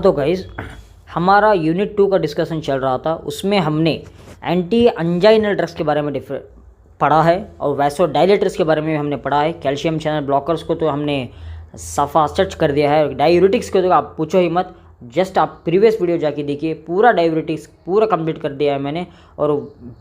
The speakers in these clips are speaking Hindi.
तो गाइज हमारा यूनिट 2 का डिस्कशन चल रहा था, उसमें हमने एंटी अंजाइनल ड्रग्स के बारे में पढ़ा है और वैसोडाइलेटर्स के बारे में हमने पढ़ा है। कैल्शियम चैनल ब्लॉकर्स को तो हमने सफ़ा सर्च कर दिया है। डायूरेटिक्स को तो आप पूछो ही मत, जस्ट आप प्रीवियस वीडियो जाके देखिए, पूरा डायूरेटिक्स पूरा कंप्लीट कर दिया है मैंने। और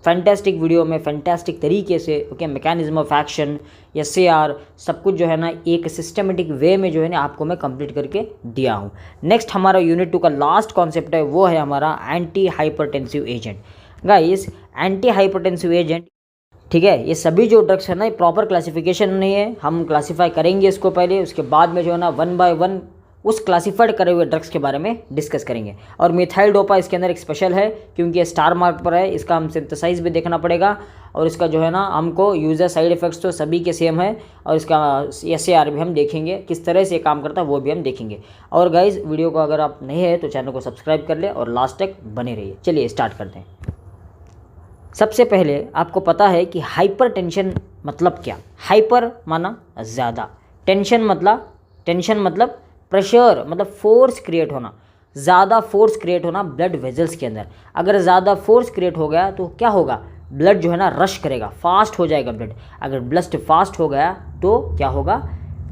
फैंटास्टिक वीडियो में फैंटास्टिक तरीके से मैकेनिज्म ऑफ एक्शन SAR सब कुछ जो है ना एक सिस्टमेटिक वे में जो है ना आपको मैं कंप्लीट करके दिया हूँ। नेक्स्ट हमारा यूनिट 2 का लास्ट कॉन्सेप्ट है, वो है हमारा anti hypertensive agent. Guys anti hypertensive agent, ठीक है, ये सभी जो ड्रग्स है ना, ये प्रॉपर क्लासिफिकेशन नहीं है, हम क्लासीफाई करेंगे इसको पहले, उसके बाद में जो है ना 1 बाय 1 उस क्लासीफाइड करे हुए ड्रग्स के बारे में डिस्कस करेंगे। और मिथाइल डोपा इसके अंदर एक स्पेशल है, क्योंकि ये स्टार मार्क पर है, इसका हम सिंथेसाइज भी देखना पड़ेगा और इसका जो है ना हमको यूजर साइड इफेक्ट्स तो सभी के सेम है, और इसका SAR भी हम देखेंगे, किस तरह से काम करता है वो भी हम देखेंगे। और गाइज वीडियो को अगर आप नहीं है तो चैनल को सब्सक्राइब कर ले और लास्ट तक बने रहिए। चलिए स्टार्ट करते हैं। सबसे पहले आपको पता है कि हाइपर टेंशन मतलब क्या। हाइपर माना ज़्यादा, टेंशन मतलब प्रेशर, मतलब फोर्स क्रिएट होना, ज़्यादा फोर्स क्रिएट होना ब्लड वेजल्स के अंदर। अगर ज़्यादा फोर्स क्रिएट हो गया तो क्या होगा, ब्लड जो है ना रश करेगा, फास्ट हो जाएगा ब्लड। अगर ब्लड फास्ट हो गया तो क्या होगा,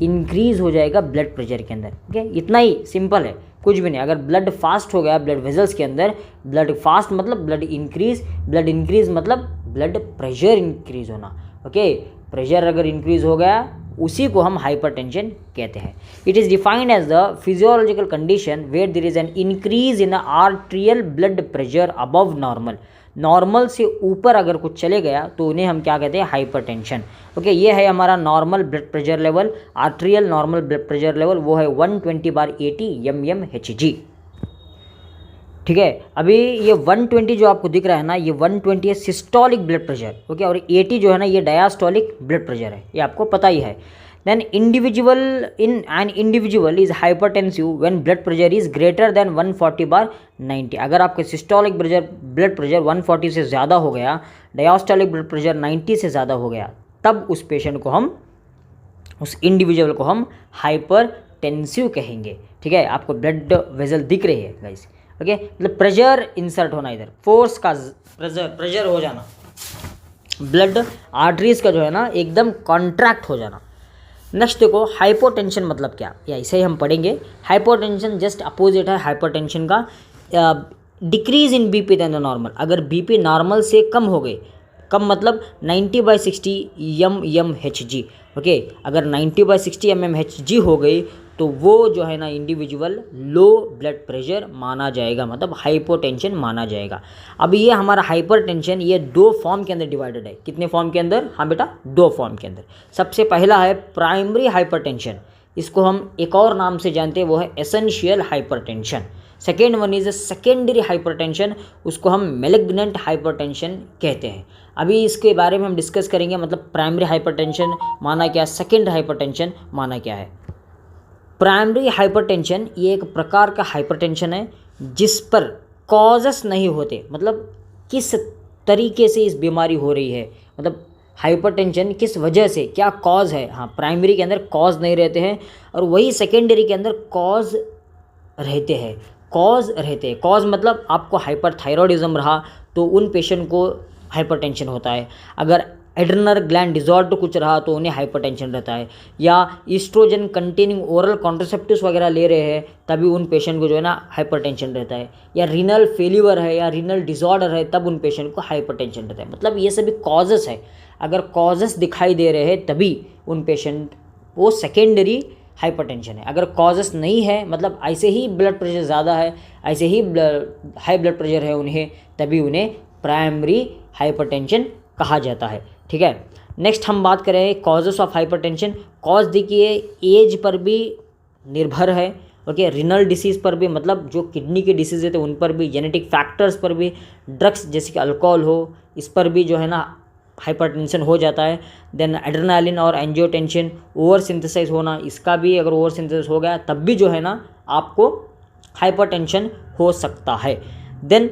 इंक्रीज़ हो जाएगा ब्लड प्रेशर के अंदर। ओके, इतना ही सिंपल है, कुछ भी नहीं। अगर ब्लड फास्ट हो गया ब्लड वेजल्स के अंदर, ब्लड फास्ट मतलब ब्लड इंक्रीज मतलब ब्लड प्रेशर इंक्रीज होना। ओके, प्रेशर अगर इंक्रीज हो गया उसी को हम हाइपरटेंशन कहते हैं। It is defined as the physiological condition where there is an increase in the arterial blood pressure above normal. Normal से ऊपर अगर कुछ चले गया तो उन्हें हम क्या कहते हैं, हाइपरटेंशन। ओके, ये है हमारा normal blood pressure level, arterial normal blood pressure level, वो है 120/80 mmHg। ठीक है, अभी ये 120 जो आपको दिख रहा है ना, ये 120 है सिस्टोलिक ब्लड प्रेशर। ओके, और 80 जो है ना ये डायस्टोलिक ब्लड प्रेशर है, ये आपको पता ही है। Then an individual is hypertensive when blood pressure is greater than 140/90। अगर आपके सिस्टोलिक ब्लड प्रेशर 140 से ज़्यादा हो गया, डायस्टोलिक ब्लड प्रेशर 90 से ज़्यादा हो गया, तब उस पेशेंट को हम, उस इंडिविजुअल को हम हाइपरटेंसिव कहेंगे। ठीक है, आपको ब्लड वेजल दिख रही है गाइस। ओके, मतलब प्रेशर इंसर्ट होना, इधर फोर्स का प्रेशर हो जाना, ब्लड आर्टरीज का जो है ना एकदम कॉन्ट्रैक्ट हो जाना। नेक्स्ट देखो, हाइपोटेंशन मतलब क्या, या इसे ही हम पढ़ेंगे। हाइपोटेंशन जस्ट अपोजिट है हाइपरटेंशन का, decrease in BP then the normal. अगर BP नॉर्मल से कम हो गए, कम मतलब 90/60 mmHg। ओके, अगर 90/60 mmHg हो गई तो वो जो है ना इंडिविजुअल लो ब्लड प्रेशर माना जाएगा, मतलब हाइपोटेंशन माना जाएगा। अब ये हमारा हाइपरटेंशन ये 2 फॉर्म के अंदर डिवाइडेड है। कितने फॉर्म के अंदर, हाँ बेटा 2 फॉर्म के अंदर। सबसे पहला है प्राइमरी हाइपरटेंशन, इसको हम एक और नाम से जानते हैं, वो है essential hypertension. Second one is secondary hypertension, उसको हम मैलिग्नेंट हाइपरटेंशन कहते हैं। अभी इसके बारे में हम डिस्कस करेंगे, मतलब प्राइमरी हाइपरटेंशन माना क्या, सेकेंडरी हाइपरटेंशन माना क्या है। प्राइमरी हाइपरटेंशन ये एक प्रकार का हाइपरटेंशन है जिस पर कॉजेस नहीं होते, मतलब किस तरीके से इस बीमारी हो रही है, मतलब हाइपरटेंशन किस वजह से, क्या कॉज है। हाँ, प्राइमरी के अंदर कॉज नहीं रहते हैं, और वही सेकेंडरी के अंदर कॉज रहते हैं। कॉज मतलब आपको हाइपरथायरॉयडिज्म रहा तो उन पेशेंट को हाइपरटेंशन होता है। अगर एड्रेनल ग्लैंड डिसऑर्डर कुछ रहा तो उन्हें हाइपरटेंशन रहता है। या ईस्ट्रोजन कंटेनिंग ओरल कॉन्ट्रासेप्टिव्स वगैरह ले रहे हैं तभी उन पेशेंट को जो है ना हाइपरटेंशन रहता है। या रीनल फेल्यूर है या रीनल डिसऑर्डर है तब उन पेशेंट को हाइपरटेंशन रहता है। मतलब ये सभी कॉजेस है, अगर कॉजेस दिखाई दे रहे हैं तभी उन पेशेंट वो सेकेंडरी हाइपरटेंशन है। अगर कॉजेस नहीं है, मतलब ऐसे ही ब्लड प्रेशर ज़्यादा है, ऐसे ही हाई ब्लड प्रेशर है उन्हें, तभी उन्हें प्राइमरी हाइपरटेंशन कहा जाता है। ठीक है, नेक्स्ट हम बात करें कॉजेस ऑफ हाइपरटेंशन। कॉज देखिए एज पर भी निर्भर है। ओके, रिनल डिसीज़ पर भी, मतलब जो किडनी के डिसीज़ है तो उन पर भी, जेनेटिक फैक्टर्स पर भी, ड्रग्स जैसे कि अल्कोहल हो इस पर भी जो है ना हाइपरटेंशन हो जाता है। देन एड्रेनालिन और एंजियोटेंशन ओवर सिंथेसाइज होना, इसका भी अगर ओवर सिंथेसाइज हो गया तब भी जो है ना आपको हाइपरटेंशन हो सकता है। देन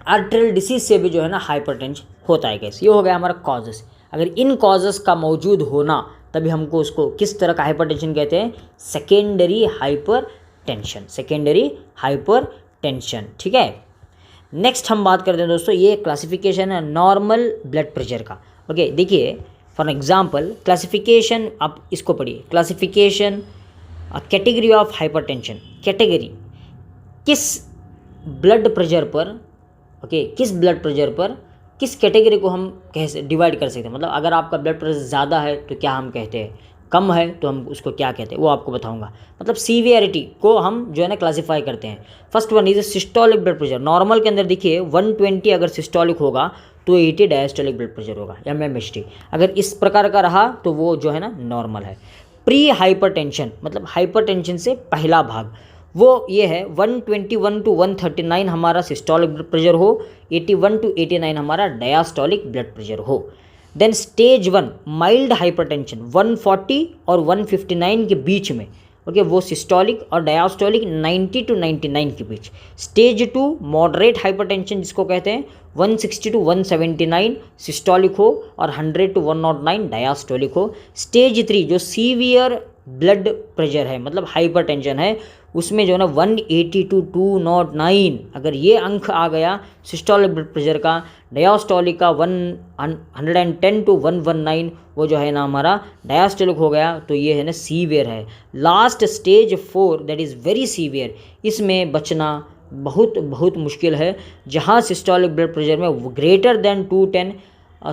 आर्टेरियल डिसीज से भी जो है ना हाइपरटेंशन होता है। कैसे, ये हो गया हमारा कॉजेस। अगर इन कॉजेस का मौजूद होना तभी हमको उसको किस तरह का हाइपरटेंशन कहते हैं, secondary hyper tension, secondary hyper tension. ठीक है, नेक्स्ट हम बात करते हैं दोस्तों, ये क्लासिफिकेशन है नॉर्मल ब्लड प्रेशर का। ओके, देखिए फॉर एग्जांपल क्लासिफिकेशन, आप इसको पढ़िए, classification category of hypertension. Category किस ब्लड प्रेशर पर, ओके, किस ब्लड प्रेशर पर किस कैटेगरी को हम डिवाइड कर सकते हैं। मतलब अगर आपका ब्लड प्रेशर ज़्यादा है तो क्या हम कहते हैं, कम है तो हम उसको क्या कहते हैं, वो आपको बताऊंगा। मतलब सीवियरिटी को हम जो है ना क्लासीफाई करते हैं। First one is systolic blood pressure. Normal के अंदर देखिए 120 अगर सिस्टोलिक होगा तो 80 डायस्टोलिक ब्लड प्रेशर होगा, MMHT। अगर इस प्रकार का रहा तो वो जो है ना नॉर्मल है। प्री हाइपरटेंशन मतलब हाइपरटेंशन से पहला भाग, वो ये है 121 to 139 हमारा सिस्टोलिक ब्लड प्रेशर हो, 81 to 89 हमारा डायस्टोलिक ब्लड प्रेशर हो। देन स्टेज 1 माइल्ड हाइपरटेंशन 140 और 159 के बीच में, ओके, वो सिस्टोलिक और डायस्टोलिक 90 to 99 के बीच। स्टेज 2 मॉडरेट हाइपरटेंशन जिसको कहते हैं 160 to 179 सिस्टोलिक हो और 100 to 109 डायस्टोलिक हो। स्टेज 3 जो सीवियर ब्लड प्रेशर है मतलब हाइपरटेंशन है, उसमें जो है ना 180 to 209 अगर ये अंक आ गया सिस्टोलिक ब्लड प्रेशर का, डायस्टोलिक का 110 to 119 वो जो है ना हमारा डायस्टोलिक हो गया, तो ये है ना सीवियर है। Last stage 4 that is very severe, इसमें बचना बहुत बहुत मुश्किल है, जहाँ सिस्टोलिक ब्लड प्रेशर में ग्रेटर देन 210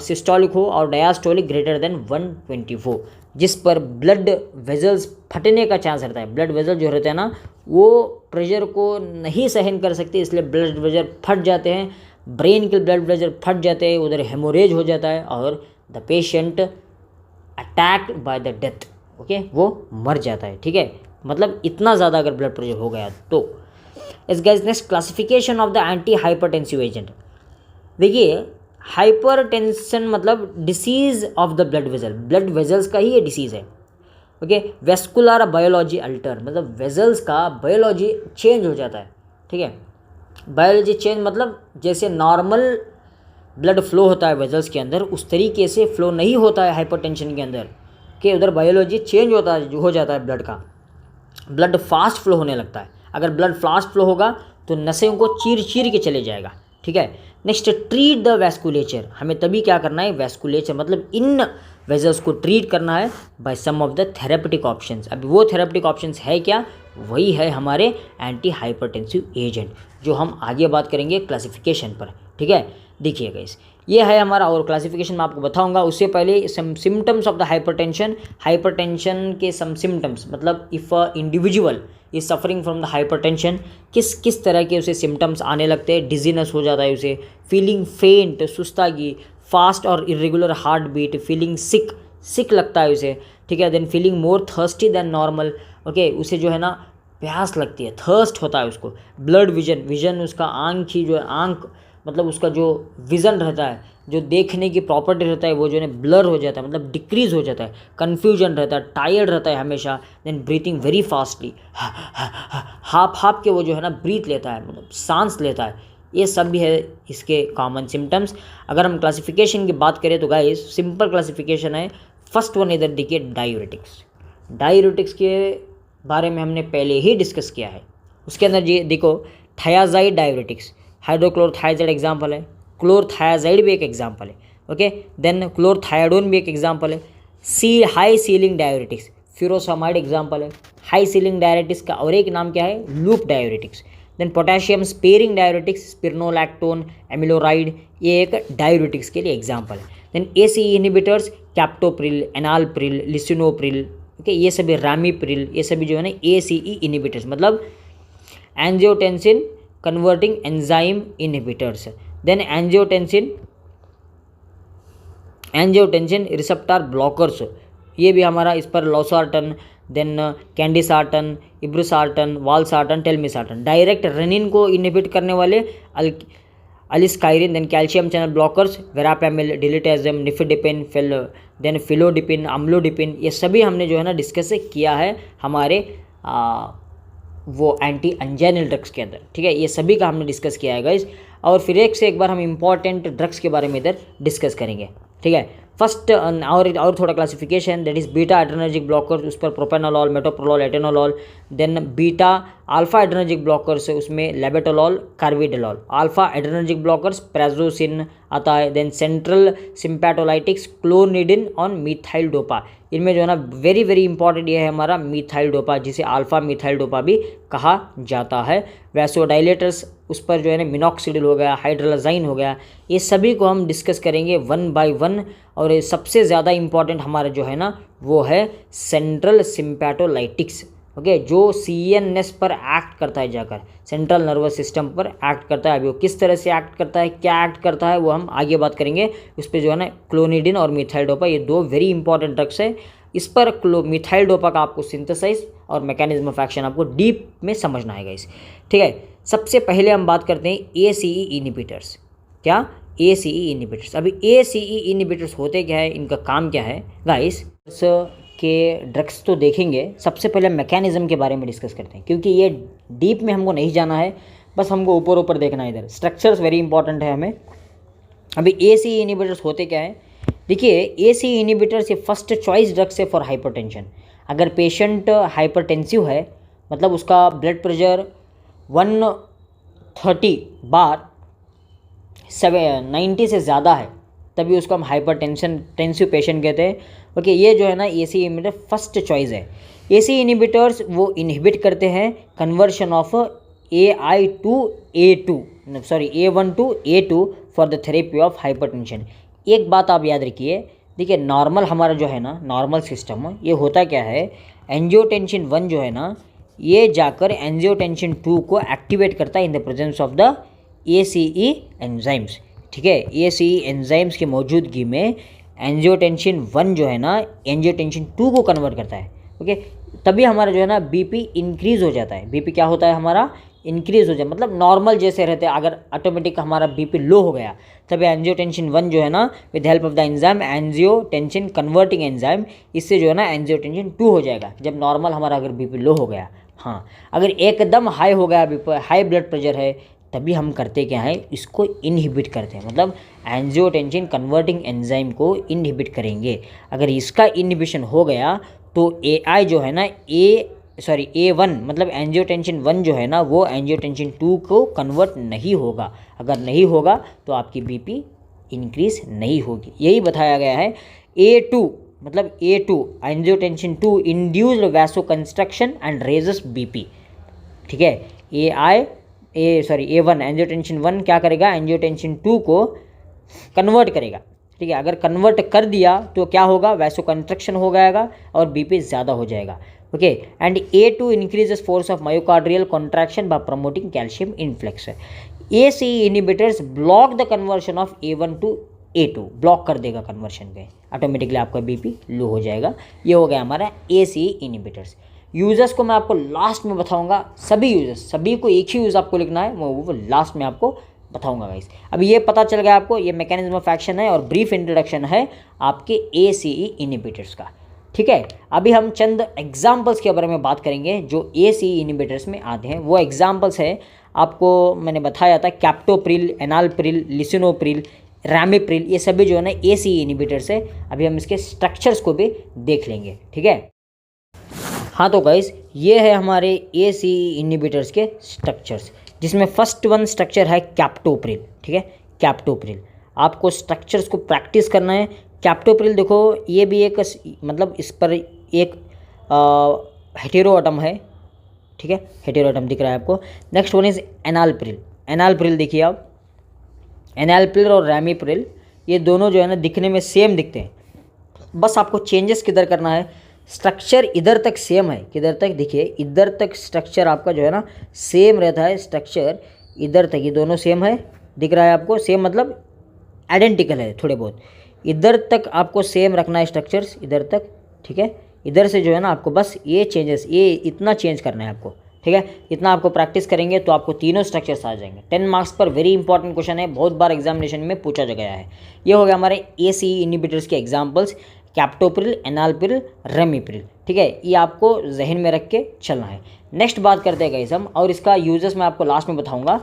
सिस्टोलिक हो और डायस्टोलिक ग्रेटर देन 124, जिस पर ब्लड वेजल्स फटने का चांस रहता है। ब्लड वेजल जो रहते हैं ना वो प्रेशर को नहीं सहन कर सकते, इसलिए ब्लड प्रेशर फट जाते हैं, ब्रेन के ब्लड प्रेशर फट जाते हैं, उधर हेमोरेज हो जाता है और the patient attacked by the death, okay, वो मर जाता है। ठीक है, मतलब इतना ज़्यादा अगर ब्लड प्रेशर हो गया तो। इस guys next classification of the anti hypertensive agent. देखिए हाइपरटेंशन मतलब disease of the blood vessel, blood vessels का ही ये डिसीज़ है। ओके, वेस्कुलर बायोलॉजी अल्टर मतलब वेजल्स का बायोलॉजी चेंज हो जाता है। ठीक है, बायोलॉजी चेंज मतलब जैसे नॉर्मल ब्लड फ्लो होता है वेजल्स के अंदर, उस तरीके से फ्लो नहीं होता है हाइपरटेंशन के अंदर, कि उधर बायोलॉजी चेंज होता है, हो जाता है ब्लड का, ब्लड फास्ट फ्लो होने लगता है। अगर ब्लड फास्ट फ्लो होगा तो नसों को चीर चीर के चले जाएगा। ठीक है, नेक्स्ट ट्रीट द वैस्कुलेचर, हमें तभी क्या करना है, वैस्कुलेचर मतलब इन वेजल्स को ट्रीट करना है by some of the therapeutic options. अभी वो थेरेपेटिक ऑप्शंस है क्या, वही है हमारे एंटी हाइपरटेंसिव एजेंट, जो हम आगे बात करेंगे क्लासिफिकेशन पर। ठीक है, देखिएगा इस ये है हमारा, और क्लासिफिकेशन मैं आपको बताऊंगा। उससे पहले some symptoms of the hypertension, hypertension के सम सिम्टम्स मतलब if a individual is suffering from the hypertension, किस किस तरह के उसे सिम्टम्स आने लगते हैं। डिजीनेस हो जाता है उसे, फीलिंग फेंट सुस्तागी, फास्ट और irregular heart beat, feeling sick लगता है उसे। ठीक है, then feeling more thirsty than normal, okay, उसे जो है ना प्यास लगती है, थर्स्ट होता है उसको। ब्लड विजन उसका आँख ही जो है, आँख मतलब उसका जो विज़न रहता है, जो देखने की प्रॉपर्टी रहता है, वो जो है ब्लर हो जाता है, मतलब डिक्रीज़ हो जाता है, कन्फ्यूजन रहता है, टायर्ड रहता है हमेशा। देन ब्रीथिंग वेरी फास्टली, हाफ के वो जो है ना ब्रीथ लेता है, मतलब सांस लेता है। ये सब भी है इसके कॉमन सिम्टम्स। अगर हम क्लासिफिकेशन की बात करें तो गाइस सिंपल क्लासिफिकेशन है। फर्स्ट वन इधर देखिए डायूरेटिक्स। डायूरेटिक्स के बारे में हमने पहले ही डिस्कस किया है। उसके अंदर ये देखो थायाजाइड डायूरेटिक्स, हाइड्रोक्लोरथायाजाइड एग्जाम्पल है, क्लोरथायाजाइड भी एक एग्जाम्पल है। ओके, देन क्लोरथायाडोन भी एक एग्जाम्पल है। High ceiling diuretics, furosemide example है। हाई सीलिंग डायूरेटिक्स का और एक नाम क्या है, loop diuretics. Then potassium sparing diuretics, spironolactone, amiloride, ये एक डायूरेटिक्स के लिए एग्जाम्पल है। Then ACE inhibitors, captopril, enalapril, lisinopril, okay, ये सभी रामीप्रिल, ये सभी जो है ना ACE इनिबिटर्स मतलब angiotensin converting enzyme inhibitors. Then angiotensin receptor blockers, ये भी हमारा इस पर losartan, then candesartan, irbesartan, valsartan, telmisartan. Direct renin को इनहिबिट करने वाले aliskiren, then calcium channel blockers, verapamil, diltiazem, nifedipine, then felodipine, amlodipine, ये सभी हमने जो है ना डिस्कस किया है हमारे वो एंटी एंजाइनल ड्रग्स के अंदर। ठीक है, ये सभी का हमने डिस्कस किया है गाइस। और फिर एक बार हम इंपॉर्टेंट ड्रग्स के बारे में इधर डिस्कस करेंगे। ठीक है, फर्स्ट और थोड़ा classification, that is beta adrenergic blockers, उस पर propranolol, metoprolol, atenolol. Then beta alpha adrenergic blockers उसमें labetalol, carvedilol. Alpha adrenergic blockers prazosin आता है। देन सेंट्रल सिम्पैथोलाइटिक्स क्लोनिडिन और मिथाइल डोपा। इनमें जो है ना वेरी वेरी इंपॉर्टेंट ये है हमारा मिथाइल डोपा, जिसे अल्फा मिथाइल डोपा भी कहा जाता है। वैसोडाइलेटर्स उस पर जो है ना मिनॉक्सिडिल हो गया, हाइड्रोलाजाइन हो गया, ये सभी को हम डिस्कस करेंगे वन बाय वन। और ये सबसे ज़्यादा इंपॉर्टेंट हमारा जो है ना वो है सेंट्रल सिम्पैथोलाइटिक्स, ओके, जो सीएनएस पर एक्ट करता है, जाकर सेंट्रल नर्वस सिस्टम पर एक्ट करता है। अभी वो किस तरह से एक्ट करता है, क्या एक्ट करता है, वो हम आगे बात करेंगे। उस पर जो है ना क्लोनिडिन और मिथाइल डोपा, ये दो वेरी इंपॉर्टेंट ड्रग्स है। इस पर मिथाइल डोपा का आपको सिंथेसाइज और मैकेनिज्म ऑफ एक्शन आपको डीप में समझना है गाइस, ठीक है। सबसे पहले हम बात करते हैं ACE इनिबिटर्स। क्या? ACE inhibitors. अभी ACE इनिबिटर्स होते क्या है, इनका काम क्या है गाइस के ड्रग्स तो देखेंगे। सबसे पहले मैकेनिज्म के बारे में डिस्कस करते हैं, क्योंकि ये डीप में हमको नहीं जाना है, बस हमको ऊपर ऊपर देखना है। इधर स्ट्रक्चर्स वेरी इंपॉर्टेंट है हमें। अभी ACE इनिबिटर्स होते क्या है, देखिए ACE इनिबिटर्स ये फर्स्ट चॉइस ड्रग्स है फॉर हाइपरटेंशन। अगर पेशेंट हाइपरटेंसिव है, मतलब उसका ब्लड प्रेशर 130 बार 90 से ज़्यादा है, तभी उसको हम हाइपरटेंसिव पेशेंट कहते हैं। ओके, ये जो है ना ACE इनिबिटर फर्स्ट चॉइस है। ACE इनिबिटर्स वो इनहिबिट करते हैं conversion of A1 to A2 for the therapy of hypertension. एक बात आप याद रखिए, देखिए नॉर्मल हमारा जो है ना नॉर्मल सिस्टम, ये होता क्या है, एंजियोटेंसिन 1 जो है ना ये जाकर एंजियोटेंसिन 2 को एक्टिवेट करता है इन the presence of the ACE enzymes, ठीक है। ACE एंजाइम्स की मौजूदगी में एंजियोटेंसिन 1 जो है ना एंजियोटेंसिन 2 को कन्वर्ट करता है, ओके। तभी हमारा जो है ना BP इंक्रीज़ हो जाता है। BP क्या होता है हमारा, इंक्रीज़ हो जाए, मतलब नॉर्मल जैसे रहते हैं। अगर ऑटोमेटिक हमारा BP लो हो गया, तभी एंजियोटेंसिन 1 जो है ना with help of the enzyme angiotensin converting enzyme, इससे जो है ना एंजियोटेंसिन 2 हो जाएगा जब नॉर्मल हमारा अगर BP लो हो गया। हाँ, अगर एकदम हाई हो गया, हाई ब्लड प्रेशर है, तभी हम करते क्या है, इसको इनहिबिट करते हैं, मतलब एंजियोटेंसिन कन्वर्टिंग एंजाइम को इनहिबिट करेंगे। अगर इसका इनहिबिशन हो गया तो AI जो है ना A1 मतलब एंजियोटेंसिन 1 जो है ना वो एंजियोटेंसिन 2 को कन्वर्ट नहीं होगा। अगर नहीं होगा तो आपकी BP इंक्रीज नहीं होगी। यही बताया गया है। A2 मतलब A2 angiotensin 2 induced vaso construction and raises BP, ठीक है। A1 एंजियोटेंसिन 1 क्या करेगा, एंजियोटेंसिन 2 को कन्वर्ट करेगा, ठीक है। अगर कन्वर्ट कर दिया तो क्या होगा, वैसो कंस्ट्रक्शन हो जाएगा और BP ज़्यादा हो जाएगा, okay. And A2 increases force of myocardial contraction by promoting calcium influx. ACE inhibitors block the conversion of A1 to A2, block कर देगा कन्वर्शन पे, ऑटोमेटिकली आपका BP लो हो जाएगा। ये हो गया हमारा ACE इनिबिटर्स। यूजर्स को मैं आपको लास्ट में बताऊंगा, सभी यूजर्स, सभी को एक ही यूज़ आपको लिखना है, वो लास्ट में आपको बताऊंगा गाइस। अभी ये पता चल गया आपको, ये मैकेनिज्म ऑफ एक्शन है और ब्रीफ इंट्रोडक्शन है आपके ACE इनिबिटर्स का, ठीक है। अभी हम चंद एग्जाम्पल्स के बारे में बात करेंगे जो ACE इनिबिटर्स में आते हैं। वो एग्जाम्पल्स है, आपको मैंने बताया था, कैप्टोप्रिल, एनालप्रिल, लिसिनोप्रिल, रैमिप्रिल, ये सभी जो है ना ACE इनिबिटर्स है। अभी हम इसके स्ट्रक्चर्स को भी देख लेंगे, ठीक है। हाँ तो गाइस, ये है हमारे ACE इनिबिटर्स के स्ट्रक्चर्स, जिसमें फर्स्ट वन स्ट्रक्चर है कैप्टोप्रिल, ठीक है। कैप्टोप्रिल, आपको स्ट्रक्चर्स को प्रैक्टिस करना है। कैप्टोप्रिल देखो, ये भी एक मतलब इस पर एक हेटेरो एटम है, ठीक है, हेटेरो एटम दिख रहा है आपको। Next one is enalapril. Enalapril देखिए आप, एनालप्रिल और रैमिप्रिल ये दोनों जो है ना दिखने में सेम दिखते हैं, बस आपको चेंजेस किधर करना है, स्ट्रक्चर इधर तक सेम है, किधर तक, देखिए इधर तक स्ट्रक्चर आपका जो है ना सेम रहता है, स्ट्रक्चर इधर तक ये दोनों सेम है, दिख रहा है आपको, सेम मतलब आइडेंटिकल है थोड़े बहुत। इधर तक आपको सेम रखना है स्ट्रक्चर्स, इधर तक, ठीक है। इधर से जो है ना आपको बस ये चेंजेस, ये इतना चेंज करना है आपको, ठीक है। इतना आपको प्रैक्टिस करेंगे तो आपको तीनों स्ट्रक्चर्स आ जाएंगे। 10 मार्क्स पर वेरी इंपॉर्टेंट क्वेश्चन है, बहुत बार एग्जामिनेशन में पूछा गया है। ये हो गया हमारे ACE इनिबिटर्स के एग्जाम्पल्स, कैप्टोप्रिल, एनालप्रिल, रैमिप्रिल, ठीक है। ये आपको जहन में रख के चलना है। नेक्स्ट बात करते हैं गाइस हम, और इसका यूजर्स मैं आपको लास्ट में बताऊंगा।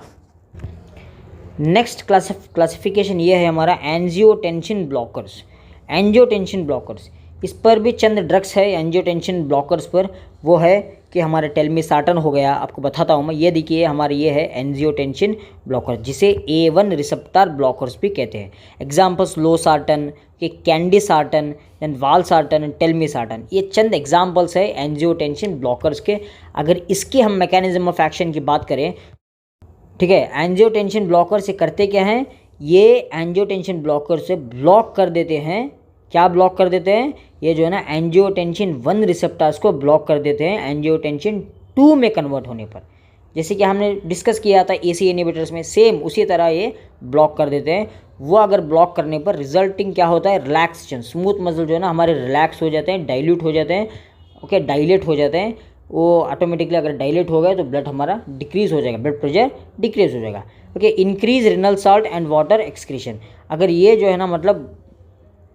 नेक्स्ट क्लासिफिकेशन ये है हमारा एंजियोटेंसिन ब्लॉकर्स। एंजियोटेंसिन ब्लॉकर्स, इस पर भी चंद ड्रग्स है एंजियोटेंसिन ब्लॉकर्स पर। वो है कि हमारे टेलमिसार्टन हो गया, आपको बताता हूँ मैं, ये देखिए हमारे ये है एंजियोटेंसिन ब्लॉकर, जिसे A1 रिसेप्टर ब्लॉकर्स भी कहते हैं। एग्जाम्पल्स लोसार्टन के, कैंडिसार्टन, देन वालसार्टन, टेलमिसार्टन, ये चंद एग्जाम्पल्स है एंजियोटेंसिन ब्लॉकर्स के। अगर इसकी हम मैकेनिज्म ऑफ एक्शन की बात करें, ठीक है, एंजियोटेंसिन ब्लॉकर से करते क्या हैं, ये एंजियोटेंसिन ब्लॉकर से ब्लॉक कर देते हैं, क्या ब्लॉक कर देते हैं, ये जो है ना एंजियोटेंसिन 1 रिसेप्टर्स को ब्लॉक कर देते हैं एंजियोटेंसिन 2 में कन्वर्ट होने पर। जैसे कि हमने डिस्कस किया था AC इनहिबिटर्स में, सेम उसी तरह ये ब्लॉक कर देते हैं। वो अगर ब्लॉक करने पर रिजल्टिंग क्या होता है, रिलैक्सेशन, स्मूथ मसल जो है ना हमारे रिलैक्स हो जाते हैं, डाइल्यूट हो जाते हैं, ओके, डाइलेट हो जाते हैं। वो ऑटोमेटिकली अगर डाइलेट हो गए तो ब्लड हमारा डिक्रीज़ हो जाएगा, ब्लड प्रेशर डिक्रीज़ हो जाएगा। Okay, increase renal salt and water excretion, अगर ये जो है ना मतलब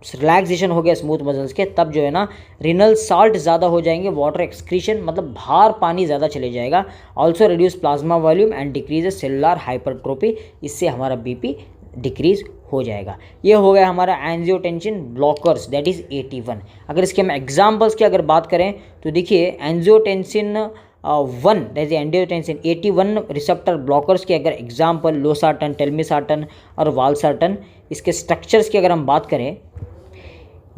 रिलैक्सेशन हो गया स्मूथ मसल्स के, तब जो है ना रिनल साल्ट ज़्यादा हो जाएंगे, वाटर एक्सक्रीशन मतलब बाहर पानी ज़्यादा चले जाएगा। Also reduce plasma volume and decrease cellular hypertrophy, इससे हमारा BP डिक्रीज हो जाएगा। ये हो गया हमारा एंजियोटेंसिन ब्लॉकर्स, दैट इज़ 81। अगर इसके हम एग्जाम्पल्स की अगर बात करें तो देखिए angiotensin 1 that is angiotensin 81 receptor blockers के अगर एग्जाम्पल लोसार्टन, टेलमिसार्टन और वालसार्टन। इसके स्ट्रक्चर्स की अगर हम बात करें,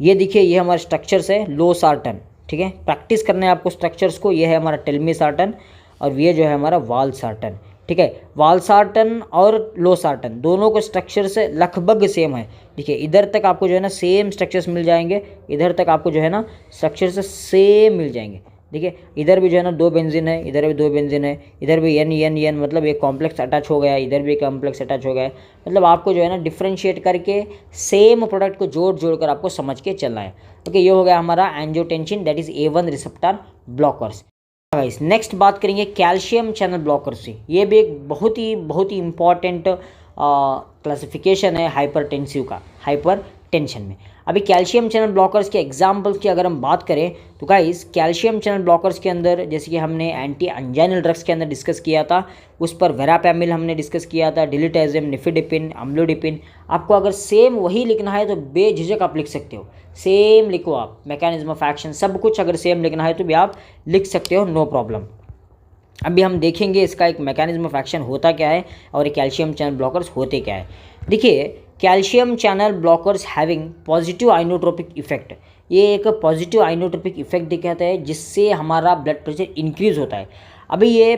ये देखिए ये हमारे स्ट्रक्चर्स है लोसार्टन, ठीक है, प्रैक्टिस करना है आपको स्ट्रक्चर्स को। ये है हमारा टेलमिसार्टन और ये जो है हमारा वालसार्टन, ठीक है। वालसार्टन और लोसार्टन दोनों के स्ट्रक्चर से लगभग सेम है। देखिए इधर तक आपको जो है ना सेम स्ट्रक्चर्स मिल जाएंगे, इधर तक आपको जो है ना स्ट्रक्चर से सेम मिल जाएंगे। देखिए इधर भी जो है ना 2 बेंजीन है, इधर भी 2 बेंजीन है, इधर भी N मतलब एक कॉम्प्लेक्स अटैच हो गया, इधर भी एक कॉम्प्लेक्स अटैच हो गया। मतलब आपको जो है ना डिफ्रेंशिएट करके सेम प्रोडक्ट को जोड़ कर आपको समझ के चलना है। ओके, ये हो गया हमारा angiotensin that is A1 receptor blockers. Guys next बात करेंगे कैल्शियम चैनल ब्लॉकर से। ये भी एक बहुत ही इंपॉर्टेंट क्लासिफिकेशन है हाइपरटेंसिव का, हाइपरटेंशन में। अभी कैल्शियम चैनल ब्लॉकर्स के एग्जाम्पल्स की अगर हम बात करें तो गाइस कैल्शियम चैनल ब्लॉकर्स के अंदर जैसे कि हमने एंटी एंजाइनल ड्रग्स के अंदर डिस्कस किया था, उस पर वेरापैमिल हमने डिस्कस किया था, डिलिटेजिम, निफिडिपिन, अम्लोडिपिन। आपको अगर सेम वही लिखना है तो बेझिझक आप लिख सकते हो, सेम लिखो आप, मैकेनिज्म ऑफ एक्शन सब कुछ अगर सेम लिखना है तो भी आप लिख सकते हो, नो प्रॉब्लम। अभी हम देखेंगे इसका एक मैकेनिज्म ऑफ एक्शन होता क्या है और ये कैल्शियम चैनल ब्लॉकर्स होते क्या है। देखिए calcium channel blockers having positive inotropic effect, ये एक पॉजिटिव आइनोट्रोपिक इफेक्ट दिखाता है जिससे हमारा ब्लड प्रेशर इंक्रीज़ होता है। अभी ये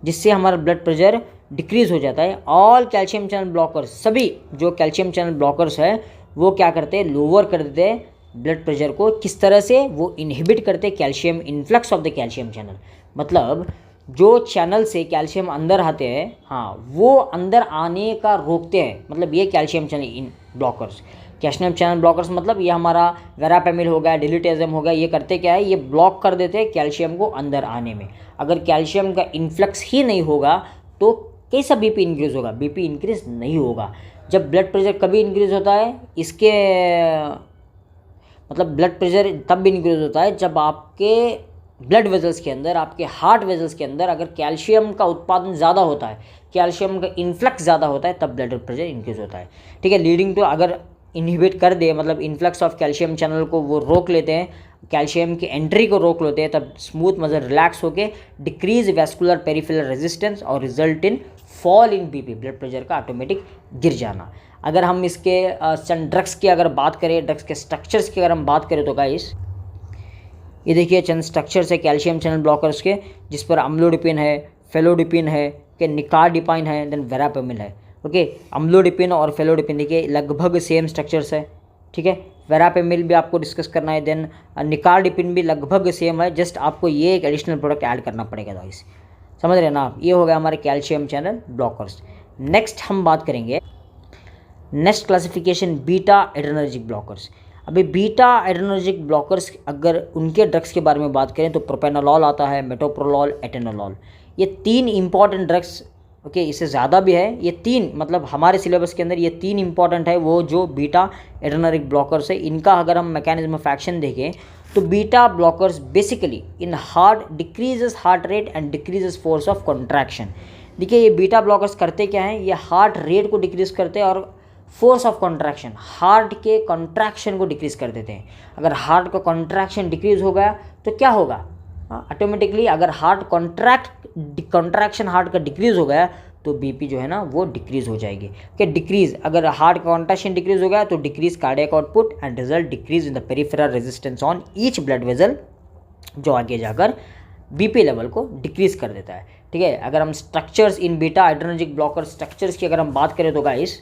जिससे हमारा ब्लड प्रेशर डिक्रीज़ हो जाता है। ऑल कैल्शियम चैनल ब्लॉकर्स, सभी जो कैल्शियम चैनल ब्लॉकर्स है वो क्या करते हैं, लोअर कर देते हैं ब्लड प्रेशर को। किस तरह से, वो इनहिबिट करते हैं calcium influx of the calcium channel, मतलब जो चैनल से कैल्शियम अंदर आते हैं, हाँ, वो अंदर आने का रोकते हैं। मतलब ये calcium channel in blockers, calcium channel blockers मतलब ये हमारा वेरापैमिल हो गया, डिलिटेजिम हो गया, ये करते क्या है, ये ब्लॉक कर देते हैं कैल्शियम को अंदर आने में। अगर कैल्शियम का इन्फ्लक्स ही नहीं होगा तो कैसा BP इंक्रीज़ होगा, BP इंक्रीज़ नहीं होगा। जब ब्लड प्रेशर कभी इंक्रीज़ होता है, इसके मतलब ब्लड प्रेशर तब इंक्रीज़ होता है जब आपके ब्लड वेजल्स के अंदर, आपके हार्ट वेजल्स के अंदर अगर कैल्शियम का उत्पादन ज़्यादा होता है, कैल्शियम का इन्फ्लक्स ज़्यादा होता है, तब ब्लड प्रेशर इंक्रीज़ होता है, ठीक है। लीडिंग टू, अगर इनहिबिट कर दे मतलब इन्फ्लक्स ऑफ कैल्शियम चैनल को वो रोक लेते हैं, कैल्शियम की एंट्री को रोक लेते हैं, तब स्मूथ मसल रिलैक्स होकर डिक्रीज वैस्कुलर पेरिफेरल रेजिस्टेंस और result in fall in BP, blood pressure का ऑटोमेटिक गिर जाना। अगर हम इसके चंद ड्रग्स की अगर बात करें, ड्रग्स के स्ट्रक्चर्स की अगर हम बात करें तो गाइस ये देखिए चंद स्ट्रक्चर्स है कैल्शियम चैनल ब्लॉकर्स के, जिस पर अम्लोडिपिन है, फेलोडिपिन है, के निकार्डिपाइन है, देन वेरापेमिल है। ओके, अम्लोडिपिन और फेलोडिपिन देखिए लगभग सेम स्ट्रक्चर्स है, ठीक है। वेरापेमिल भी आपको डिस्कस करना है, देन निकार्डिपिन भी लगभग सेम है, जस्ट आपको ये एक एडिशनल प्रोडक्ट ऐड करना पड़ेगा गाइस, समझ रहे हैं ना आप। ये हो गया हमारे कैल्शियम चैनल ब्लॉकर्स। नेक्स्ट हम बात करेंगे, next classification beta adrenergic blockers. अभी बीटा एड्रेनर्जिक ब्लॉकर्स अगर उनके ड्रग्स के बारे में बात करें तो प्रोपेनोलॉल आता है, मेटोप्रोलॉल, एटेनोलॉल, ये 3 इंपॉर्टेंट ड्रग्स, ओके, इससे ज़्यादा भी है, ये 3 मतलब हमारे सिलेबस के अंदर ये 3 इंपॉर्टेंट है, वो जो बीटा एड्रेनर्जिक ब्लॉकर्स है। इनका अगर हम मैकेनिज्म ऑफ एक्शन देखें तो beta blockers basically in heart decreases heart rate and decreases force of contraction. देखिए ये बीटा ब्लॉकर्स करते क्या हैं, ये हार्ट रेट को डिक्रीज करते हैं और फोर्स ऑफ कॉन्ट्रैक्शन, हार्ट के कॉन्ट्रैक्शन को डिक्रीज कर देते हैं। अगर हार्ट का कॉन्ट्रैक्शन डिक्रीज हो गया तो क्या होगा, ऑटोमेटिकली अगर हार्ट कॉन्ट्रैक्शन हार्ट का डिक्रीज हो गया तो बीपी जो है ना वो डिक्रीज हो जाएगी। ओके, डिक्रीज, अगर हार्ट का कॉन्ट्रैक्शन डिक्रीज हो गया तो decrease cardiac output and result decrease in the peripheral resistance on each blood vessel, जो आगे जाकर बीपी लेवल को डिक्रीज कर देता है। ठीक है, अगर हम structures in beta adrenergic blocker structures की अगर हम बात करें तो गाइस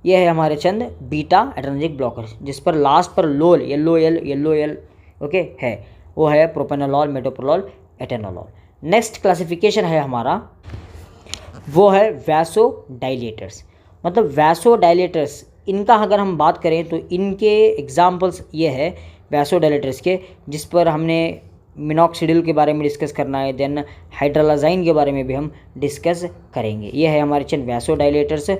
ये है हमारे चंद बीटा एड्रेनर्जिक ब्लॉकर्स, जिस पर लास्ट पर लोल येलो एल ओके है, वो है propranolol, metoprolol, atenolol. Next classification है हमारा वो है वैसोडाइलेटर्स। मतलब वैसोडाइलेटर्स, इनका अगर हम बात करें तो इनके एग्जाम्पल्स ये है वैसोडाइलेटर्स के, जिस पर हमने मिनॉक्सिडिल के बारे में डिस्कस करना है, देन हाइड्रोलाजाइन के बारे में भी हम डिस्कस करेंगे। ये है हमारे चंद वैसोडाइलेटर्स।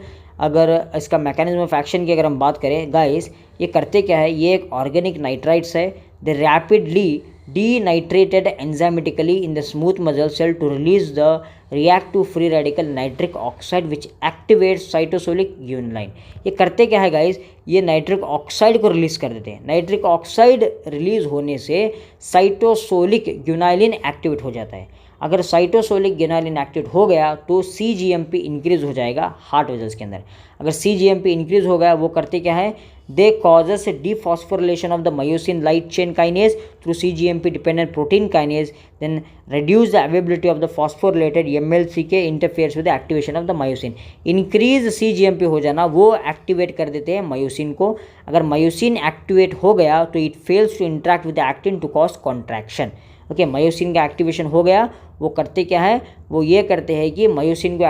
अगर इसका मैकेनिज्म ऑफ एक्शन की अगर हम बात करें गाइस, ये करते क्या है, ये एक ऑर्गेनिक नाइट्राइट्स है। They rapidly denitrated enzymatically in the smooth muscle cell to release the reactive free radical nitric oxide which activate cytosolic gibberellin. ये करते क्या है गाइस, ये नाइट्रिक ऑक्साइड को रिलीज कर देते हैं। नाइट्रिक ऑक्साइड रिलीज होने से साइटोसोलिक गिबरेलिन एक्टिवेट हो जाता है। अगर साइटोसोलिक गिबरेलिन एक्टिवेट हो गया तो CGMP इंक्रीज हो जाएगा हार्ट वेजल्स के अंदर। अगर CGMP इंक्रीज हो गया, वो करते क्या है, they causes dephosphorylation of the myosin light chain kinase through CGMP dependent protein kinase, then reduce the availability of the phosphorylated MLCK interferes with the activation of the myosin। Increase CGMP हो जाना, वो एक्टिवेट कर देते हैं मायोसिन को। अगर मायोसिन एक्टिवेट हो गया तो it fails to interact with the actin to cause contraction. Okay, myosin का एक्टिवेशन हो गया, वो करते क्या है, वो ये करते हैं कि मायोसिन को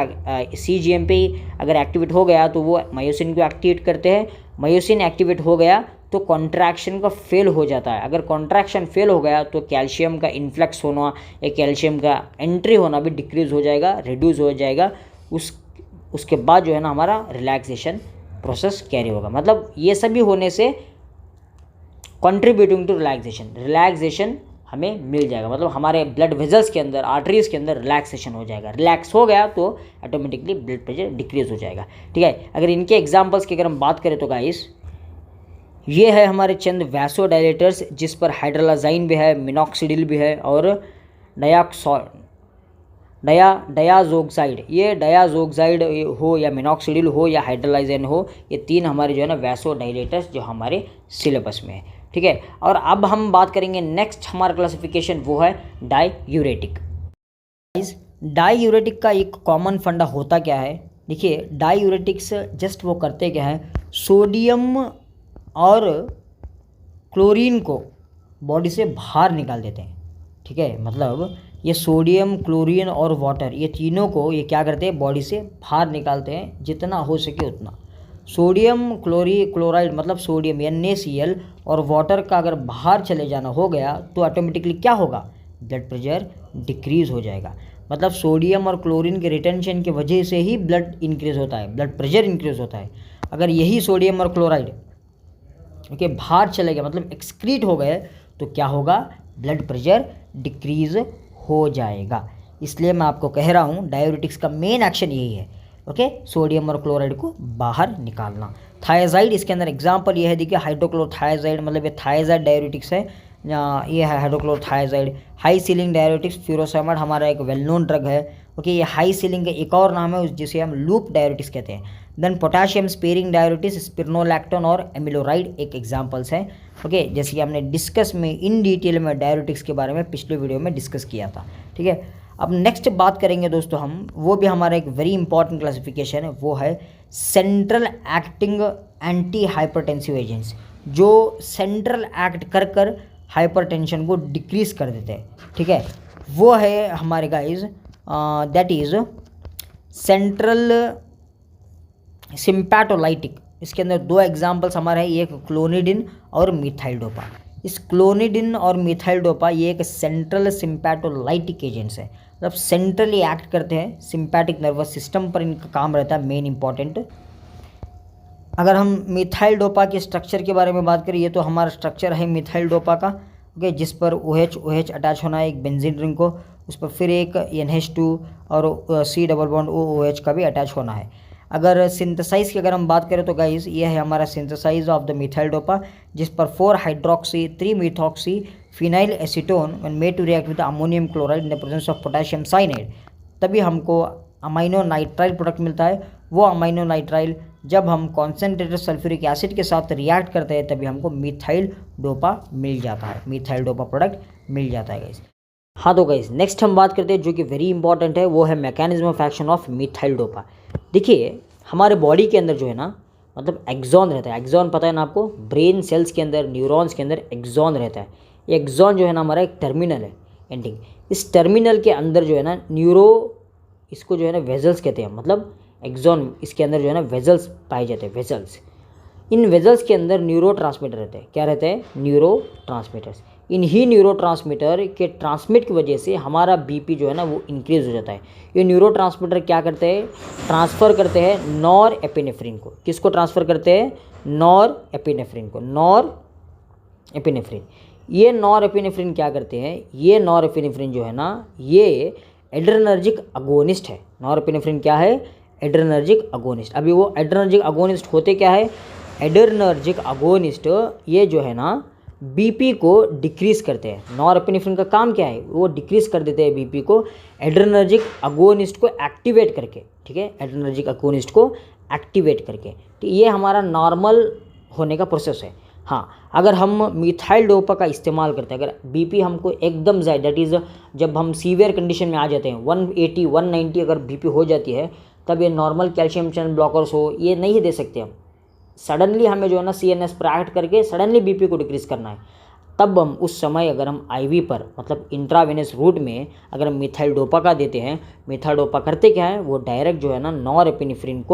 CGMP अगर एक्टिवेट हो गया तो वो मायोसिन को एक्टिवेट करते हैं। मायोसिन एक्टिवेट हो गया तो कॉन्ट्रैक्शन का फेल हो जाता है। अगर कॉन्ट्रैक्शन फेल हो गया तो कैल्शियम का इन्फ्लक्स होना या कैल्शियम का एंट्री होना भी डिक्रीज हो जाएगा, रिड्यूस हो जाएगा। उसके बाद जो है ना हमारा रिलैक्सेशन प्रोसेस कैरी होगा। मतलब ये सभी होने से कंट्रीब्यूटिंग टू रिलैक्सेशन हमें मिल जाएगा। मतलब हमारे ब्लड वेजल्स के अंदर, आर्टरीज के अंदर रिलैक्सेशन हो जाएगा। रिलैक्स हो गया तो ऑटोमेटिकली ब्लड प्रेशर डिक्रीज हो जाएगा। ठीक है, अगर इनके एग्जाम्पल्स की अगर हम बात करें तो गाइस ये है हमारे चंद वैसोडाइलेटर्स, जिस पर हाइड्रोलाजाइन भी है, मिनॉक्सिडिल भी है और डायाजोक्साइड। ये डायाजोक्साइड हो या मिनॉक्सिडिल हो या हाइड्रोलाजाइन हो, ये तीन हमारे जो है ना वैसोडाइलेटर्स जो हमारे सिलेबस में है। ठीक है, और अब हम बात करेंगे नेक्स्ट हमारा क्लासिफिकेशन, वो है डायूरेटिक। डायूरेटिक का एक कॉमन फंडा होता क्या है, देखिए डायूरेटिक्स जस्ट वो करते क्या है, सोडियम और क्लोरीन को बॉडी से बाहर निकाल देते हैं। ठीक है, मतलब ये सोडियम, क्लोरीन और वाटर, ये तीनों को ये क्या करते हैं, बॉडी से बाहर निकालते हैं जितना हो सके उतना। सोडियम क्लोराइड मतलब सोडियम NaCl और वाटर का अगर बाहर चले जाना हो गया तो ऑटोमेटिकली क्या होगा, ब्लड प्रेशर डिक्रीज़ हो जाएगा। मतलब सोडियम और क्लोरीन के रिटेंशन की वजह से ही ब्लड इंक्रीज़ होता है, ब्लड प्रेशर इंक्रीज़ होता है। अगर यही सोडियम और क्लोराइड ओके बाहर चले गए, मतलब एक्सक्रीट हो गए, तो क्या होगा, ब्लड प्रेशर डिक्रीज़ हो जाएगा। इसलिए मैं आपको कह रहा हूँ डायूरेटिक्स का मेन एक्शन यही है, ओके, सोडियम और क्लोराइड को बाहर निकालना। थायाजाइड, इसके अंदर एग्जांपल ये है, देखिए हाइड्रोक्लोरोथायाजाइड, मतलब ये थायाजाइड डायूरेटिक्स है। ये है हाइड्रोक्लोरोथायाजाइड। हाई सीलिंग डायूरेटिक्स, फ्यूरोसेमाइड हमारा एक वेल नोन ड्रग है। ओके, ये हाई सीलिंग का एक और नाम है जिसे हम लूप डायूरेटिक्स कहते हैं। Then potassium sparing diuretics, spironolactone और एमिलोराइड एक एग्जांपल्स हैं। ओके, जैसे कि हमने डिस्कस में इन डिटेल में डायूरेटिक्स के बारे में पिछले वीडियो में डिस्कस किया था। ठीक है, अब नेक्स्ट बात करेंगे दोस्तों हम, वो भी हमारा एक वेरी इंपॉर्टेंट क्लासिफिकेशन है, वो है central acting anti hypertensive agents, जो सेंट्रल एक्ट कर हाइपरटेंशन को डिक्रीज कर देते हैं। ठीक है, वो है हमारे गाइज दैट इज सेंट्रल सिम्पैटोलाइटिक। इसके अंदर दो एग्जांपल्स हमारे हैं, एक क्लोनिडिन और मिथाइल डोपा। इस क्लोनिडिन और मिथाइल डोपा ये एक सेंट्रल सिम्पैटोलाइटिक एजेंट्स है, मतलब सेंट्रली एक्ट करते हैं, सिंपैथिक नर्वस सिस्टम पर इनका काम रहता है मेन इंपॉर्टेंट। अगर हम मिथाइल डोपा के स्ट्रक्चर के बारे में बात करें, ये तो हमारा स्ट्रक्चर है मिथाइल डोपा का, ओके, जिस पर OH अटैच होना है एक बेंजीन रिंग को, उस पर फिर एक NH2 और C डबल बॉन्ड OH का भी अटैच होना है। अगर सिंथेसाइज की अगर हम बात करें तो गाइस ये है हमारा synthesize of the methyl dopa, जिस पर 4 hydroxy 3 methoxy phenyl acetone when made to react with ammonium chloride in the presence of potassium cyanide, तभी हमको अमाइनो नाइट्राइल प्रोडक्ट मिलता है। वो अमाइनो नाइट्राइल जब हम कॉन्सेंट्रेटेड सल्फ्यूरिक एसिड के साथ रिएक्ट करते हैं तभी हमको मिथाइल डोपा मिल जाता है, मिथाइल डोपा प्रोडक्ट मिल जाता है गाइस। हाँ तो गाइस नेक्स्ट हम बात करते हैं जो कि वेरी इंपॉर्टेंट है, वो है mechanism of action of methyl dopa. देखिए हमारे बॉडी के अंदर जो है ना, मतलब एक्सॉन रहता है। एक्सॉन पता है ना आपको, ब्रेन सेल्स के अंदर, न्यूरॉन्स के अंदर एक्सॉन रहता है। ये एक्सॉन जो है ना हमारा एक टर्मिनल है एंडिंग। इस टर्मिनल के अंदर जो है ना इसको जो है ना वेजल्स कहते हैं, मतलब एक्सॉन इसके अंदर जो है ना वेजल्स पाए जाते हैं, वेजल्स। इन वेजल्स के अंदर न्यूरो ट्रांसमीटर रहते हैं। क्या रहते हैं? Neuro transmitters. इन्हीं न्यूरो ट्रांसमीटर के ट्रांसमिट की वजह से हमारा बीपी जो है ना वो इंक्रीज़ हो जाता है। ये न्यूरो ट्रांसमीटर क्या करते हैं? ट्रांसफ़र करते हैं नॉर एपिनेफ्रिन को। किसको ट्रांसफ़र करते हैं? नॉर एपिनेफ्रिन को। नॉर एपिनेफ्रिन, ये नॉर एपिनेफ्रिन क्या करते हैं? ये नॉर एपिनेफ्रिन जो है ना ये एड्रेनर्जिक अगोनिस्ट है। नॉर एपिनेफ्रिन क्या है? Adrenergic agonist. अभी वो एड्रेनर्जिक अगोनिस्ट होते क्या है? एड्रेनर्जिक अगोनिस्ट ये जो है ना बीपी को डिक्रीज़ करते हैं। नॉरएपिनेफ्रिन का काम क्या है? वो डिक्रीज़ कर देते हैं बीपी को एड्रेनर्जिक अगोनिस्ट को एक्टिवेट करके। ठीक है, एड्रेनर्जिक अगोनिस्ट को एक्टिवेट करके। तो ये हमारा नॉर्मल होने का प्रोसेस है। हाँ, अगर हम मिथाइल डोपा का इस्तेमाल करते हैं, अगर बीपी हमको एकदम ज़्यादा, दैट इज़ जब हम सीवियर कंडीशन में आ जाते हैं, 180 190 अगर बीपी हो जाती है, तब ये नॉर्मल कैल्शियम चैनल ब्लॉकर्स हो ये नहीं दे सकते हम। सडनली हमें जो है ना CNS पर एक्ट करके सडनली बीपी को डिक्रीज़ करना है। तब हम उस समय अगर हम IV पर, मतलब इंट्रावेनस रूट में अगर हम मिथाइल डोपा का देते हैं, मिथाइल डोपा करते क्या है? वो डायरेक्ट जो है ना नॉरएपिनेफ्रिन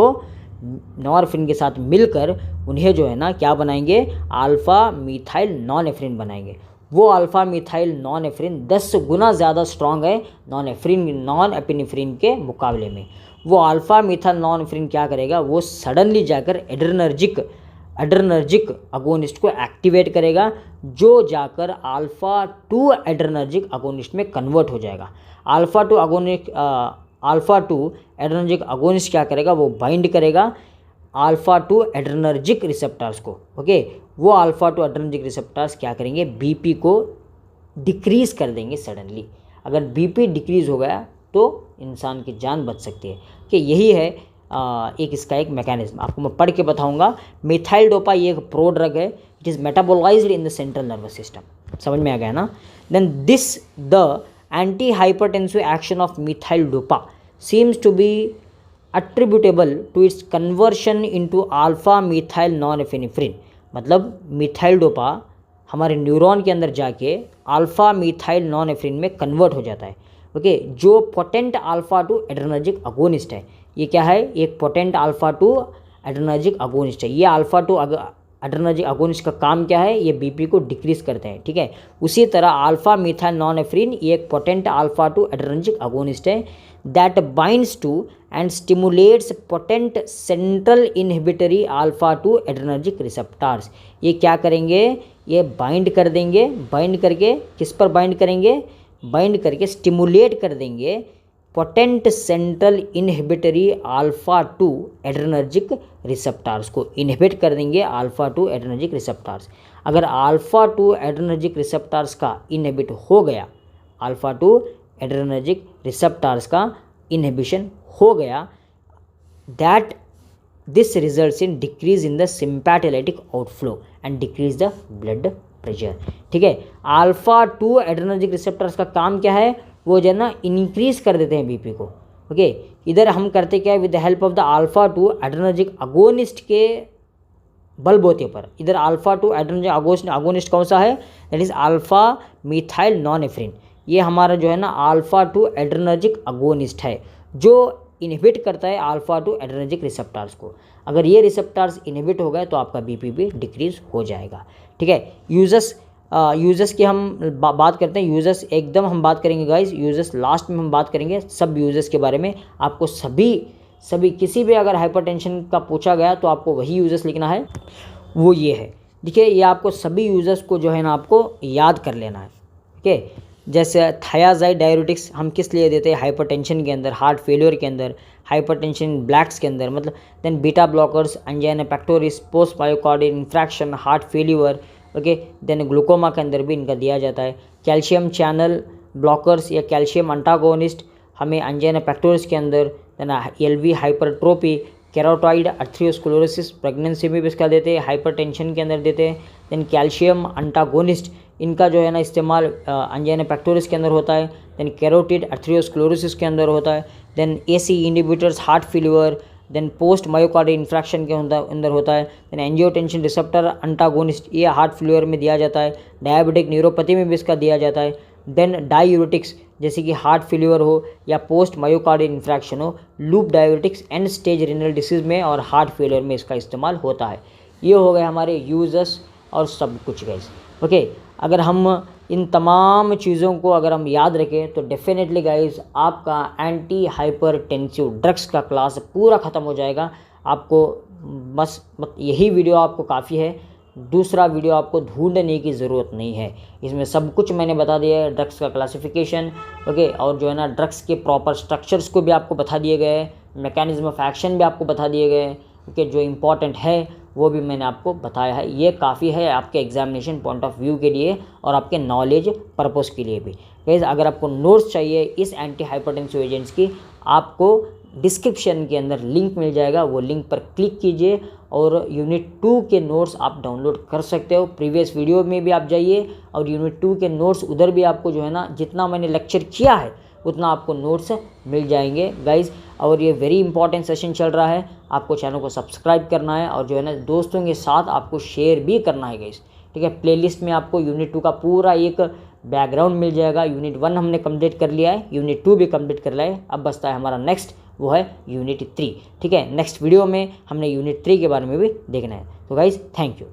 के साथ मिलकर उन्हें जो है ना क्या बनाएंगे? अल्फ़ा मिथाइल नॉनेफ्रिन बनाएंगे। वो अल्फ़ा मिथाइल नॉनेफ्रिन 10 गुना ज़्यादा स्ट्रॉन्ग है नॉनएपिनेफ्रिन के मुकाबले में। वो अल्फ़ा मिथाइल नॉनेफ्रिन क्या करेगा? वो सडनली जाकर एड्रेनर्जिक अगोनिस्ट को एक्टिवेट करेगा, जो जाकर अल्फ़ा 2 एड्रेनर्जिक अगोनिस्ट में कन्वर्ट हो जाएगा। अल्फ़ा 2 एड्रेनर्जिक अगोनिस्ट क्या करेगा? वो बाइंड करेगा अल्फ़ा 2 एड्रेनर्जिक रिसेप्टर्स को। ओके, वो अल्फ़ा 2 एड्रेनर्जिक रिसेप्टर्स क्या करेंगे? बीपी को डिक्रीज़ कर देंगे सडनली। अगर बीपी डिक्रीज़ हो गया तो इंसान की जान बच सकती है। कि यही है इसका एक मैकेनिज्म। आपको मैं पढ़ के बताऊंगा। मिथाइल डोपा ये एक प्रो ड्रग है। It is metabolised in the central nervous system. समझ में आ गया ना? Then the anti hypertensive action of methyl dopa seems to be attributable to its conversion into alpha methyl norepinephrine. मतलब मिथाइल डोपा हमारे न्यूरॉन के अंदर जाके अल्फ़ा मिथाइल नॉनएपिनेफ्रिन में कन्वर्ट हो जाता है। ओके, जो पोटेंट अल्फ़ा 2 एड्रेनर्जिक अगोनिस्ट है। ये क्या है? एक पोटेंट अल्फ़ा 2 एड्रेनर्जिक अगोनिस्ट है। ये अल्फ़ा 2 एड्रेनर्जिक अगोनिस्ट का काम क्या है? ये बीपी को डिक्रीज़ करते हैं। ठीक है, उसी तरह अल्फ़ा मिथाइल नॉनेफ्रिन ये एक पोटेंट अल्फ़ा 2 एड्रेनर्जिक अगोनिस्ट है that binds to and stimulates potent central inhibitory alpha 2 adrenergic receptors. ये क्या करेंगे? ये बाइंड कर देंगे। बाइंड करके किस पर बाइंड करेंगे? बाइंड करके स्टिमुलेट कर देंगे potent central inhibitory alpha 2 adrenergic receptors को। इनहिबिट कर देंगे अल्फ़ा 2 एड्रेनर्जिक रिसेप्टर्स। अगर अल्फ़ा 2 एड्रेनर्जिक रिसेप्टर्स का इनहिबिट हो गया, अल्फ़ा 2 एड्रेनर्जिक रिसेप्टर्स का इनहिबिशन हो गया, that this results in decrease in the sympathetic outflow and decrease the blood pressure. ठीक है, अल्फ़ा 2 एड्रेनर्जिक रिसेप्टर्स का काम क्या है? वो जो है ना इंक्रीज कर देते हैं बीपी को। ओके, इधर हम करते क्या है? With the help of the alpha 2 adrenergic agonist के बलबूते पर। इधर अल्फ़ा 2 एड्रेनर्जिक अगोनिस्ट कौन सा है? That is alpha methyl norepinephrine. ये हमारा जो है ना अल्फ़ा 2 एड्रेनर्जिक अगोनिस्ट है जो इनहिबिट करता है अल्फ़ा 2 एड्रेनर्जिक रिसेप्टर्स को। अगर ये रिसेप्टर्स इनहिबिट हो गए तो आपका बीपी भी डिक्रीज हो जाएगा। ठीक है, यूजर्स की हम बात करते हैं। यूजर्स एकदम हम बात करेंगे गाइस, यूजर्स लास्ट में हम बात करेंगे सब यूजर्स के बारे में। आपको सभी किसी भी अगर हाइपरटेंशन का पूछा गया तो आपको वही यूजर्स लिखना है, वो ये है। देखिए, ये आपको सभी यूजर्स को जो है ना आपको याद कर लेना है। ओके, जैसे थायाजाइड डाययूरेटिक्स हम किस लिए देते हैं, हाइपरटेंशन के अंदर, हार्ट फेलियर के अंदर, हाइपरटेंशन ब्लैक्स के अंदर, मतलब then beta blockers, angina pectoris, post myocardial infarction, heart failure, okay, then glaucoma के अंदर भी इनका दिया जाता है। कैल्शियम चैनल ब्लॉकर्स या कैल्शियम अंटागोनिस्ट हमें एंजाइना पेक्टोरिस के अंदर, then LV hypertrophy, carotid arteriosclerosis pregnancy में भी इसका देते हैं, हाइपरटेंशन के अंदर देते हैं। देन कैल्शियम अंटागोनिस्ट इनका जो है ना इस्तेमाल एंजाइना पेक्टोरिस के अंदर होता है, देन कैरोटिड आर्थरियोस्क्लेरोसिस के अंदर होता है, then ACE inhibitors heart failure, then post myocardial infarction के अंदर होता है, देन एंजियोटेंसिन रिसेप्टर अंटागोनिस्ट ये हार्ट फेलियर में दिया जाता है, डायबिटिक न्यूरोपैथी में भी इसका दिया जाता है। देन डाययूरेटिक्स जैसे कि हार्ट फेलियर हो या पोस्ट मायोकार्डियल इन्फ्रैक्शन हो, loop diuretics and stage renal disease में और हार्ट फेलियर में इसका इस्तेमाल होता है। ये हो गए हमारे यूजर्स और सब कुछ गाइस, ओके। अगर हम इन तमाम चीज़ों को अगर हम याद रखें तो डेफिनेटली गाइस आपका एंटी हाइपरटेंसिव ड्रग्स का क्लास पूरा ख़त्म हो जाएगा। आपको बस यही वीडियो आपको काफ़ी है, दूसरा वीडियो आपको ढूंढने की ज़रूरत नहीं है। इसमें सब कुछ मैंने बता दिया है, ड्रग्स का क्लासिफिकेशन, ओके, और जो है ना ड्रग्स के प्रॉपर स्ट्रक्चर्स को भी आपको बता दिए गए हैं, मैकेनिज्म ऑफ एक्शन भी आपको बता दिए गए हैं, ओके। जो इम्पॉर्टेंट है वो भी मैंने आपको बताया है। ये काफ़ी है आपके एग्जामिनेशन पॉइंट ऑफ व्यू के लिए और आपके नॉलेज पर्पस के लिए भी। गाइस अगर आपको नोट्स चाहिए इस एंटी हाइपरटेंसिव एजेंट्स की, आपको डिस्क्रिप्शन के अंदर लिंक मिल जाएगा, वो लिंक पर क्लिक कीजिए और यूनिट 2 के नोट्स आप डाउनलोड कर सकते हो। प्रीवियस वीडियो में भी आप जाइए और यूनिट 2 के नोट्स उधर भी आपको जो है ना जितना मैंने लेक्चर किया है उतना आपको नोट्स मिल जाएंगे गाइज। और ये वेरी इंपॉर्टेंट सेशन चल रहा है, आपको चैनल को सब्सक्राइब करना है और जो है ना दोस्तों के साथ आपको शेयर भी करना है गाइज, ठीक है। प्लेलिस्ट में आपको यूनिट 2 का पूरा एक बैकग्राउंड मिल जाएगा। यूनिट 1 हमने कंप्लीट कर लिया है, यूनिट 2 भी कंप्लीट कर लिया है, अब बचता है हमारा नेक्स्ट, वो है यूनिट 3, ठीक है। नेक्स्ट वीडियो में हमने यूनिट 3 के बारे में भी देखना है। तो गाइज थैंक यू।